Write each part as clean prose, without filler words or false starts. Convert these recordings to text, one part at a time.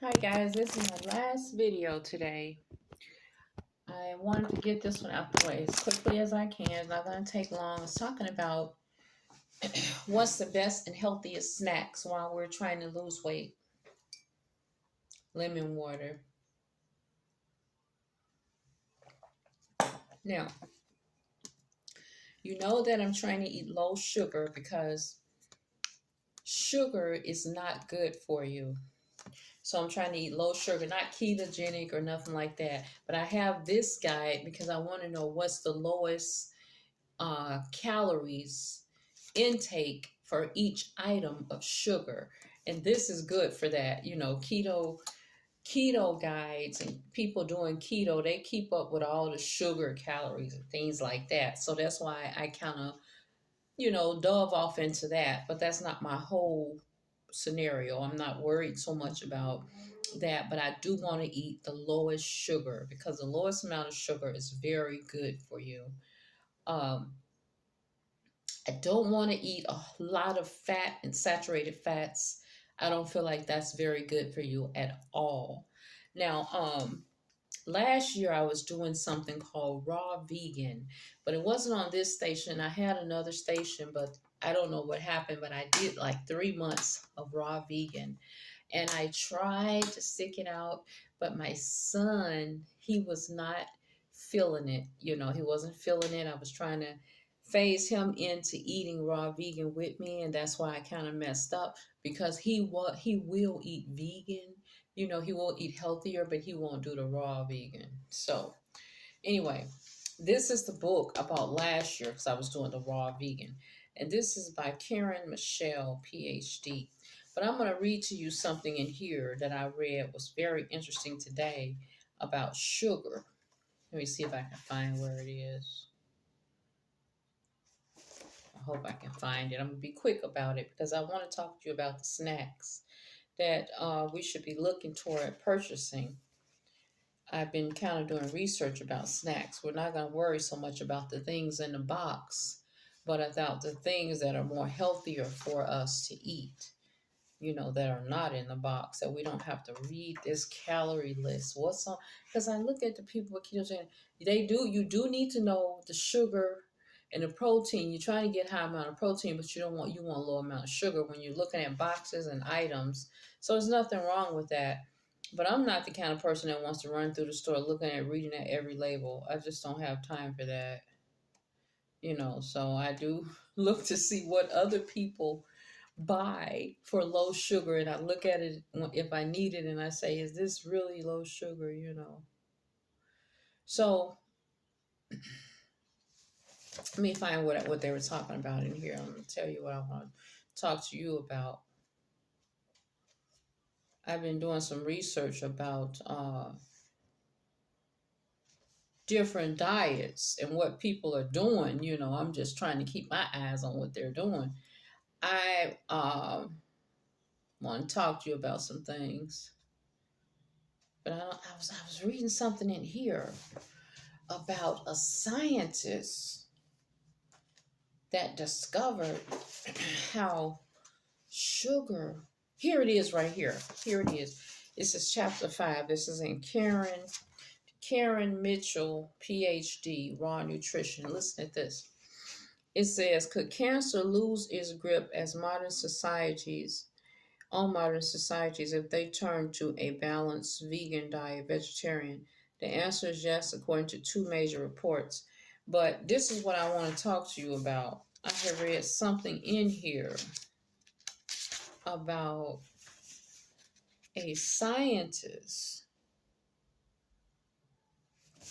Hi guys, this is my last video today. I wanted to get this one out the way as quickly as I can. It's not going to take long. It's talking about what's the best and healthiest snacks while we're trying to lose weight. Lemon water. Now, you know that I'm trying to eat low sugar because sugar is not good for you. So I'm trying to eat low sugar, not ketogenic or nothing like that. But I have this guide because I want to know what's the lowest calories intake for each item of sugar. And this is good for that. You know, keto guides and people doing keto, they keep up with all the sugar calories and things like that. So that's why I kind of, dove off into that. But that's not my whole scenario. I'm not worried so much about that, but I do want to eat the lowest sugar because the lowest amount of sugar is very good for you. Um, I don't want to eat a lot of fat and saturated fats. I don't feel like that's very good for you at all. Now, last year I was doing something called raw vegan, but it wasn't on this station. I had another station, but I don't know what happened, but I did like 3 months of raw vegan. And I tried to stick it out, but my son, he was not feeling it. He wasn't feeling it. I was trying to phase him into eating raw vegan with me, and that's why I kind of messed up because he will eat vegan. He will eat healthier, but he won't do the raw vegan. So anyway, this is the book about last year because I was doing the raw vegan, and this is by Karen Michelle, PhD. But I'm going to read to you something in here that I read was very interesting today about sugar. Let me see if I can find where it is. I hope I can find it. I'm going to be quick about it because I want to talk to you about the snacks that we should be looking toward purchasing. I've been kind of doing research about snacks. We're not going to worry so much about the things in the box, but about the things that are more healthier for us to eat, that are not in the box, that we don't have to read this calorie list. What's on? Because I look at the people with ketogenic, you do need to know the sugar and the protein. You're trying to get high amount of protein, but you want a low amount of sugar when you're looking at boxes and items. So there's nothing wrong with that. But I'm not the kind of person that wants to run through the store reading at every label. I just don't have time for that. So I do look to see what other people buy for low sugar, and I look at it if I need it and I say, is this really low sugar? So let me find what they were talking about in here. I'm going to tell you what I want to talk to you about. I've been doing some research about different diets and what people are doing. I'm just trying to keep my eyes on what they're doing. I want to talk to you about some things, but I was reading something in here about a scientist that discovered how sugar. Here it is right here. Here it is. This is chapter 5. This is in Karen Mitchell, PhD, Raw Nutrition. Listen at this. It says, could cancer lose its grip on modern societies if they turn to a balanced vegan diet, vegetarian? The answer is yes, according to 2 major reports. But this is what I want to talk to you about. I have read something in here about a scientist.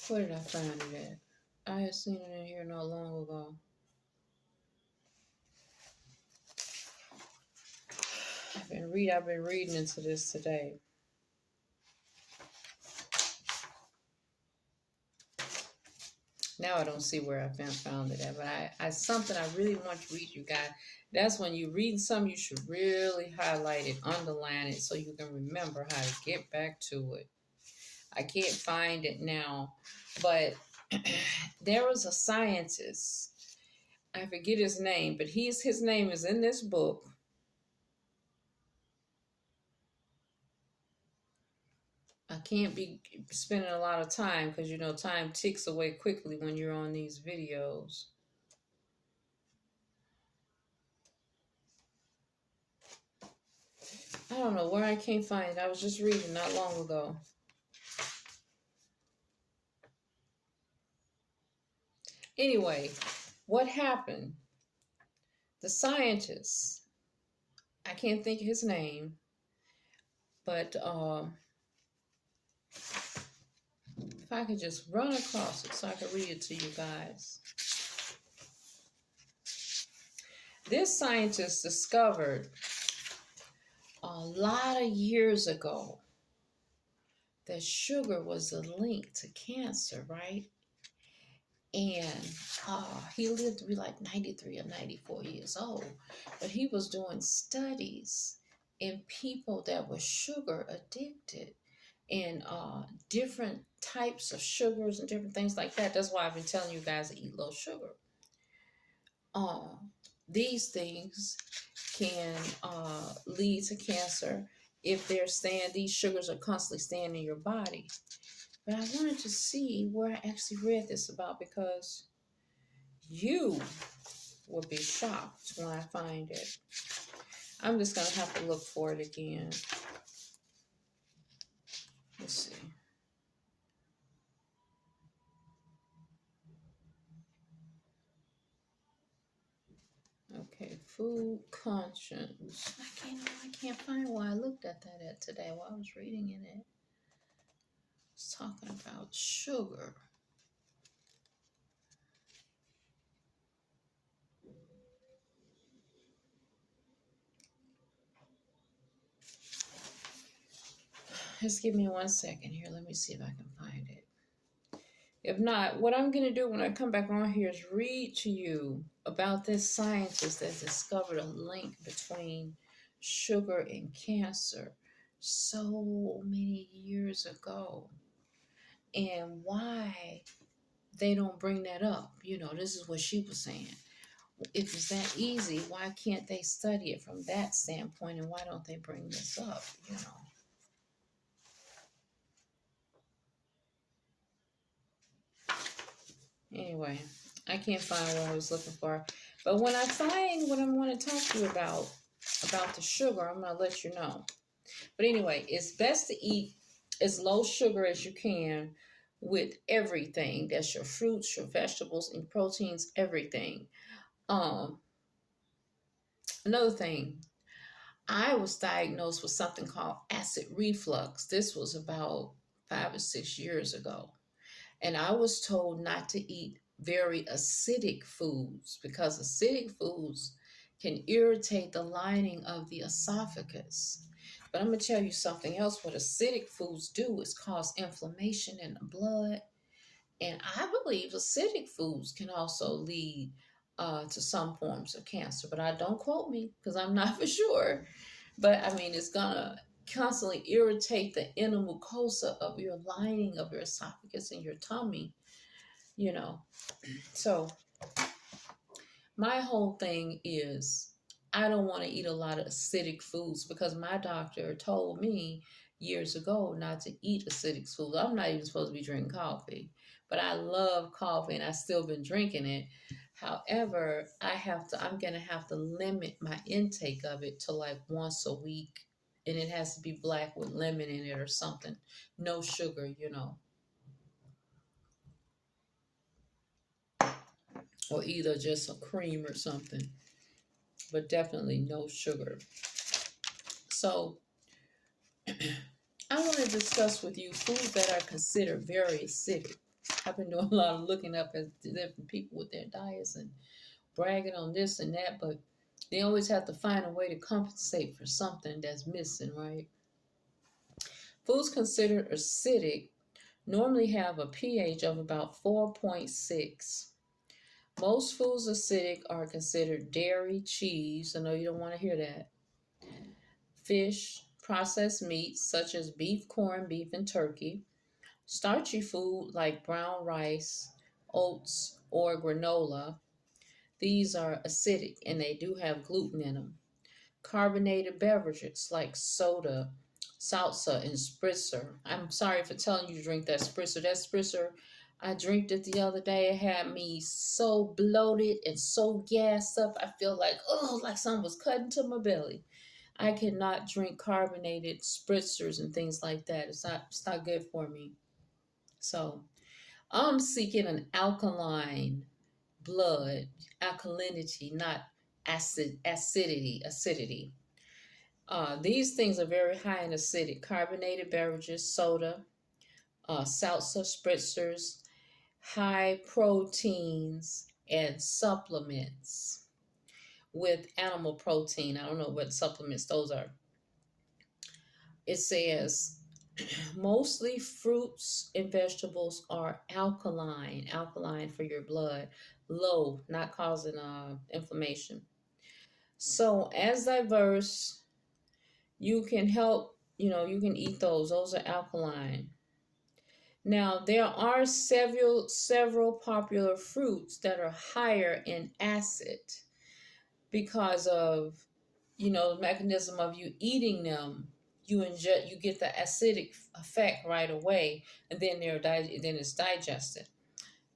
Where did I find it at? I had seen it in here not long ago. I've been reading into this today. Now I don't see where I found it at, but I something I really want to read you guys. That's when you read something, you should really highlight it, underline it, so you can remember how to get back to it. I can't find it now, but there was a scientist. I forget his name, but his name is in this book. I can't be spending a lot of time because you know time ticks away quickly when you're on these videos. I don't know where I can't find it. I was just reading not long ago. Anyway, what happened? The scientist, I can't think of his name, but if I could just run across it so I could read it to you guys. This scientist discovered a lot of years ago that sugar was a link to cancer, right? And he lived to be like 93 or 94 years old. But he was doing studies in people that were sugar addicted and different types of sugars and different things like that. That's why I've been telling you guys to eat low sugar. These things can lead to cancer if these sugars are constantly staying in your body. But I wanted to see where I actually read this about because you will be shocked when I find it. I'm just going to have to look for it again. Let's see. Okay, food conscience. I can't find where I looked at that at today while I was reading it. It's talking about sugar. Just give me 1 second here. Let me see if I can find it. If not, what I'm going to do when I come back on here is read to you about this scientist that discovered a link between sugar and cancer so many years ago, and why they don't bring that up. You know, this is what she was saying. If it's that easy, why can't they study it from that standpoint, and why don't they bring this up, you know? Anyway, I can't find what I was looking for. But when I find what I want to talk to you about the sugar, I'm going to let you know. But anyway, it's best to eat as low sugar as you can with everything. That's your fruits, your vegetables, and proteins, everything. Another thing, I was diagnosed with something called acid reflux. This was about 5 or 6 years ago. And I was told not to eat very acidic foods because acidic foods can irritate the lining of the esophagus. But I'm going to tell you something else. What acidic foods do is cause inflammation in the blood. And I believe acidic foods can also lead to some forms of cancer. But don't quote me because I'm not for sure. But I mean, it's going to constantly irritate the inner mucosa of your lining of your esophagus and your tummy, you know. So my whole thing is I don't want to eat a lot of acidic foods because my doctor told me years ago not to eat acidic foods. I'm not even supposed to be drinking coffee, but I love coffee and I still been drinking it. However, I'm going to have to limit my intake of it to like once a week. And it has to be black with lemon in it or something. No sugar, you know. Or either just a cream or something. But definitely no sugar. So, I want to discuss with you foods that are considered very acidic. I've been doing a lot of looking up at different people with their diets and bragging on this and that, but they always have to find a way to compensate for something that's missing, right? Foods considered acidic normally have a pH of about 4.6. Most foods acidic are considered dairy, cheese. I know you don't want to hear that. Fish, processed meats such as beef, corned beef, and turkey. Starchy food like brown rice, oats, or granola. These are acidic and they do have gluten in them. Carbonated beverages like soda, salsa and spritzer. I'm sorry for telling you to drink that spritzer. That spritzer, I drank it the other day. It had me so bloated and so gassed up. I feel like, oh, like something was cutting to my belly. I cannot drink carbonated spritzers and things like that. It's not good for me. So I'm seeking an alkaline blood, alkalinity, not acidity. These things are very high in acidic carbonated beverages, soda, salsa spritzers, high proteins, and supplements with animal protein. I don't know what supplements those are. It says mostly fruits and vegetables are alkaline for your blood, low, not causing inflammation. So as diverse, you can help, you can eat those. Those are alkaline. Now, there are several popular fruits that are higher in acid because of, the mechanism of you eating them. You get the acidic effect right away, and then then it's digested.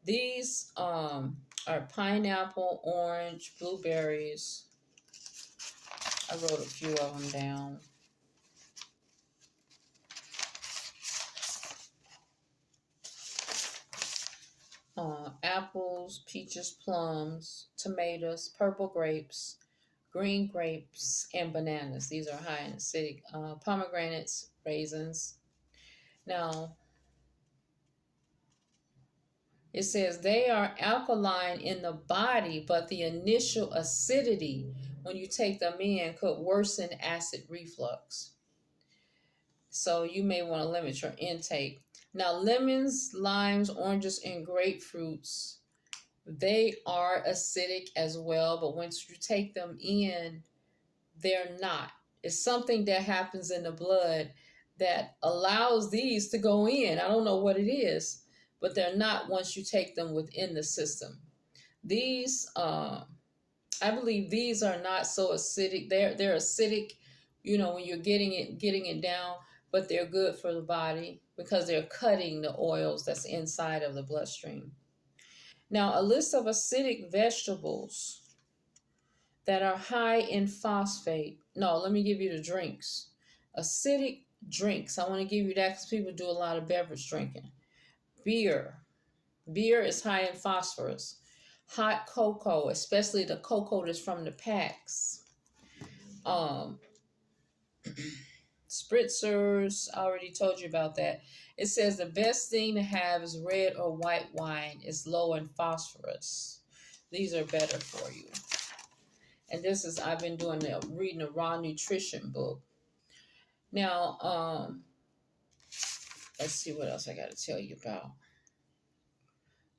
These are pineapple, orange, blueberries. I wrote a few of them down. Apples, peaches, plums, tomatoes, purple grapes, green grapes, and bananas. These are high in acidic. Pomegranates, raisins. Now, it says they are alkaline in the body, but the initial acidity when you take them in could worsen acid reflux. So you may want to limit your intake. Now, lemons, limes, oranges, and grapefruits, they are acidic as well, but once you take them in, they're not. It's something that happens in the blood that allows these to go in. I don't know what it is, but they're not once you take them within the system. These, I believe these are not so acidic. They're acidic, when you're getting it down, but they're good for the body because they're cutting the oils that's inside of the bloodstream. Now, a list of acidic vegetables that are high in phosphate. No, let me give you the drinks. Acidic drinks. I want to give you that because people do a lot of beverage drinking. Beer. Beer is high in phosphorus. Hot cocoa, especially the cocoa that's from the packs. Spritzers, I already told you about that. It says the best thing to have is red or white wine. It's low in phosphorus. These are better for you. And I've been reading a raw nutrition book. Now, let's see what else I got to tell you about.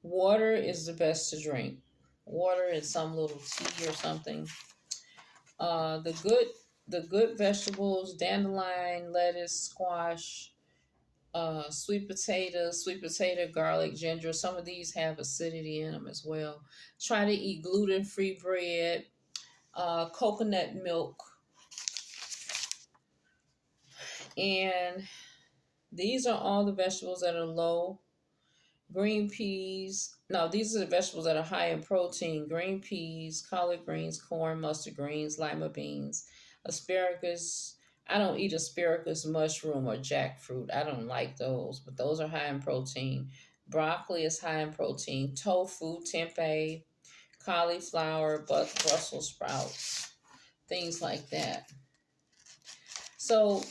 Water is the best to drink. Water and some little tea or something. The good vegetables: dandelion, lettuce, squash, sweet potato, garlic, ginger. Some of these have acidity in them as well. Try to eat gluten-free bread, coconut milk, and these are all the vegetables that are low. Green peas. No, these are the vegetables that are high in protein. Green peas, collard greens, corn, mustard greens, lima beans, asparagus. I don't eat asparagus, mushroom, or jackfruit. I don't like those, but those are high in protein. Broccoli is high in protein. Tofu, tempeh, cauliflower, Brussels sprouts, things like that. So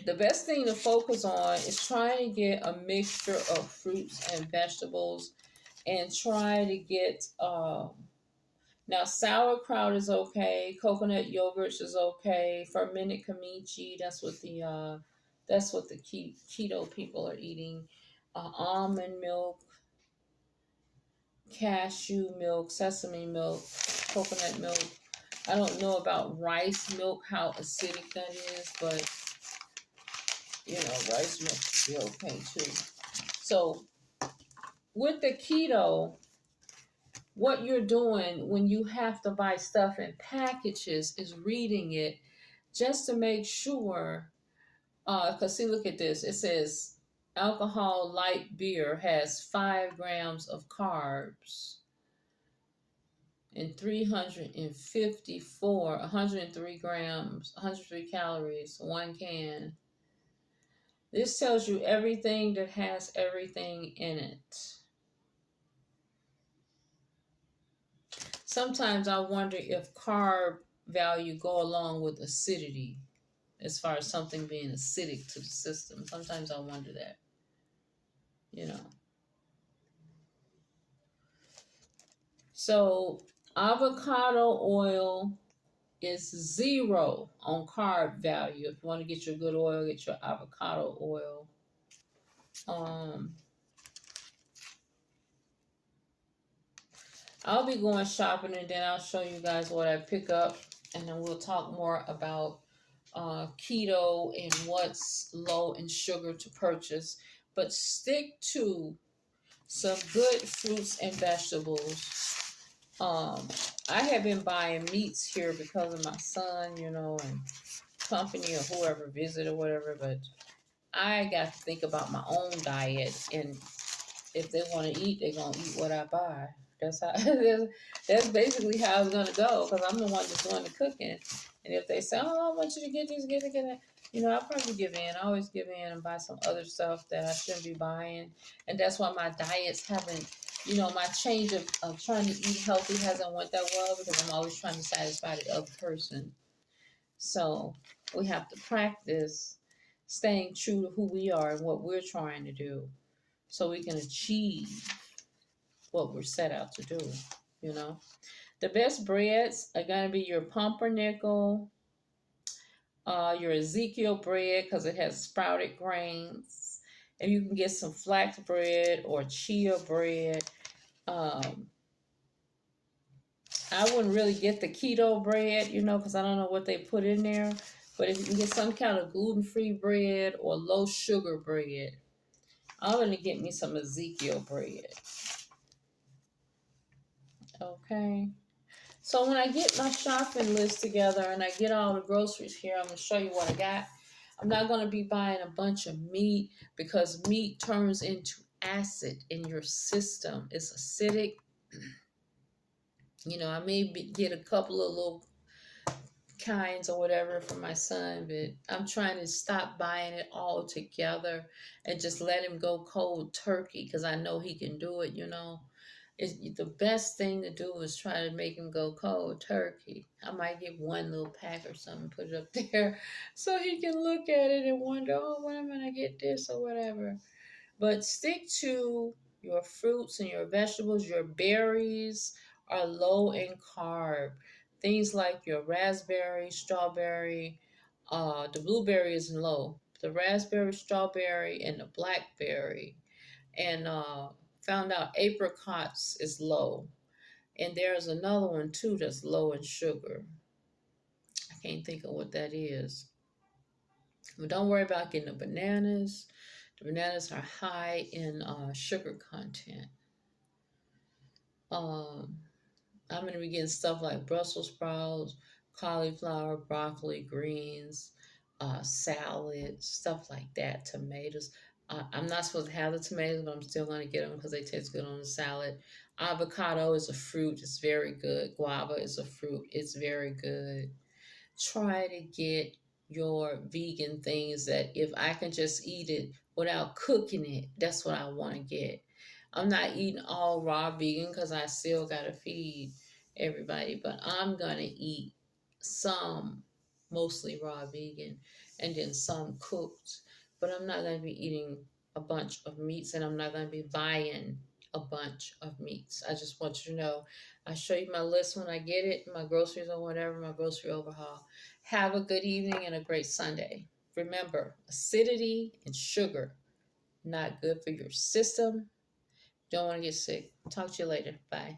the best thing to focus on is trying to get a mixture of fruits and vegetables, and try to get now sauerkraut is okay, coconut yogurt is okay, fermented kimchi, that's what the keto people are eating. Almond milk, cashew milk, sesame milk, coconut milk. I don't know about rice milk, how acidic that is, but rice milk should be okay too. So with the keto, what you're doing when you have to buy stuff in packages is reading it just to make sure Because see, look at this. It says alcohol light beer has 5 grams of carbs and 103 grams, 103 calories, 1 can. This tells you everything that has everything in it. Sometimes I wonder if carb value go along with acidity, as far as something being acidic to the system. Sometimes I wonder that, you know. So avocado oil is 0 on carb value. If you want to get your good oil, get your avocado oil. I'll be going shopping and then I'll show you guys what I pick up, and then we'll talk more about keto and what's low in sugar to purchase. But stick to some good fruits and vegetables. I have been buying meats here because of my son, you know, and company or whoever visit or whatever, but I got to think about my own diet, and if they want to eat, they're gonna eat what I buy. That's how. That's basically how it's gonna go, because I'm the one that's doing the cooking. And if they say, "Oh, I want you to get this, get it, get it," you know, I'll probably give in. I always give in and buy some other stuff that I shouldn't be buying, and that's why my diets haven't. You know, my change of trying to eat healthy hasn't went that well, because I'm always trying to satisfy the other person. So we have to practice staying true to who we are and what we're trying to do, so we can achieve what we're set out to do, you know. The best breads are going to be your pumpernickel, your Ezekiel bread, because it has sprouted grains. And you can get some flax bread or chia bread. I wouldn't really get the keto bread, you know, because I don't know what they put in there. But if you can get some kind of gluten-free bread or low sugar bread, I'm going to get me some Ezekiel bread. Okay. So when I get my shopping list together and I get all the groceries here, I'm going to show you what I got. I'm not going to be buying a bunch of meat, because meat turns into acid in your system. It's acidic. You know, I may get a couple of little kinds or whatever for my son, but I'm trying to stop buying it all together and just let him go cold turkey, because I know he can do it, you know. The best thing to do is try to make him go cold turkey. I might get one little pack or something, put it up there so he can look at it and wonder, oh, when am I going to get this or whatever. But stick to your fruits and your vegetables. Your berries are low in carb. Things like your raspberry, strawberry, the blueberry is low. The raspberry, strawberry, and the blackberry. And found out apricots is low. And there's another one too that's low in sugar. I can't think of what that is. But don't worry about getting the bananas. The bananas are high in sugar content. I'm going to be getting stuff like Brussels sprouts, cauliflower, broccoli, greens, salad, stuff like that, tomatoes. I'm not supposed to have the tomatoes, but I'm still going to get them because they taste good on the salad. Avocado is a fruit. It's very good. Guava is a fruit. It's very good. Try to get your vegan things that if I can just eat it without cooking it, that's what I want to get. I'm not eating all raw vegan because I still got to feed everybody, but I'm going to eat some mostly raw vegan and then some cooked. But I'm not going to be eating a bunch of meats, and I'm not going to be buying a bunch of meats. I just want you to know. I show you my list when I get it, my groceries or whatever, my grocery overhaul. Have a good evening and a great Sunday. Remember, acidity and sugar, not good for your system. Don't want to get sick. Talk to you later. Bye.